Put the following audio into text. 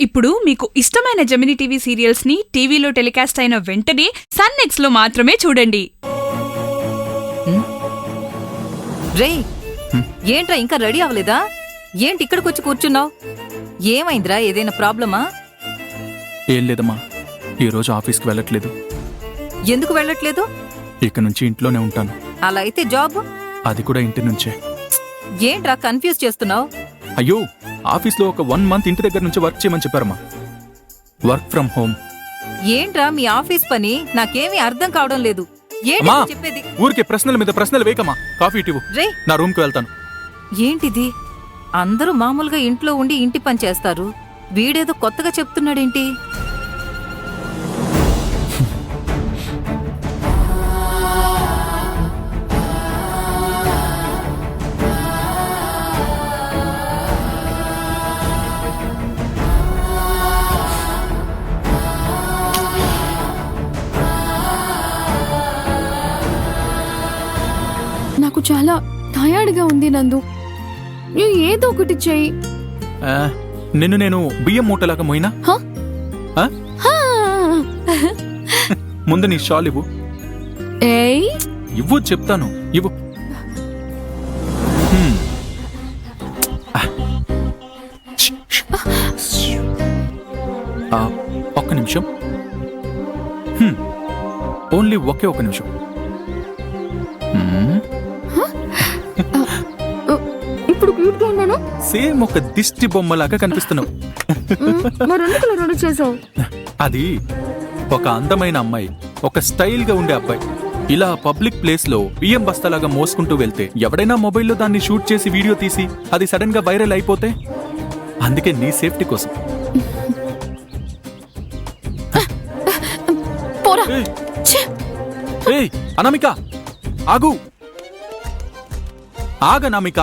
ఇప్పుడు మీకు ఇష్టమైన జెమినీ టీవీ సీరియల్స్ ని టీవీలో టెలికాస్ట్ అయిన వెంటనే సన్ నెక్స్ట్ లో మాత్రమే చూడండి. రే ఏంట్రా ఇంకా రెడీ అవ్వలేదా? ఏంటి ఇక్కడికొచ్చి కూర్చున్నావు? ఏమైందిరా? ఏదైనా ప్రాబ్లమా? ఏం లేదమ్మా, ఈరోజు ఆఫీస్కి వెళ్ళట్లేదు. ఎందుకు వెళ్ళట్లేదు? ఇక నుంచి ఇంట్లోనే ఉంటాను. అలా అయితే జాబ్? అది కూడా ఇంటి నుంచే. ఏంట్రా కన్ఫ్యూజ్ చేస్తున్నావు? అయ్యో, ఆఫీస్లో ఒక 1 మంత్ ఇంటి దగ్గర నుంచి వర్క్ చేయమని చెప్పారమ్మా. Work from home. ఏంట్రా మీ ఆఫీస్ పని? నాకేమీ అర్థం కావడం లేదు. ఏంటి చెప్పేది? ఊరికే ప్రశ్నల మీద ప్రశ్నలు వేయకమ్మా. కాఫీ ఇవ్వు, రే నా రూమ్కి వెళ్తాను. ఏంటిది? అందరూ మామూలుగా ఇంట్లో ఉండి ఇంటి పని చేస్తారు, వీడేదో కొత్తగా చెప్తున్నాడేంటి? నాకు చాలా టయర్డ్గా ఉంది నందు, ఏదో ఒకటి చెయ్యి. నిన్ను నేను బియ్యం మూటలాగా మోయినా? ముందు నీ షాల్ ఇవ్వు. ఇవ్వు చెప్తాను, ఇవ్వు. ఒక్క నిమిషం, ఓన్లీ ఒకే ఒక నిమిషం. ఇప్పుడు క్యూట్ గా ఉన్నాను. సేమ్ ఒక దిష్టి బొమ్మలాగా కనిపిస్తున్నావు. అది ఒక అందమైన అమ్మాయి, ఒక స్టైల్ గా ఉండే అబ్బాయి ఇలా పబ్లిక్ ప్లేస్ లో బియ్యం బస్తాలాగా మోసుకుంటూ వెళ్తే ఎవడైనా మొబైల్లో దాన్ని షూట్ చేసి వీడియో తీసి అది సడన్ గా వైరల్ అయిపోతే, అందుకే నీ సేఫ్టీ కోసం. అనామిక ఆగు, ఆగనామిక.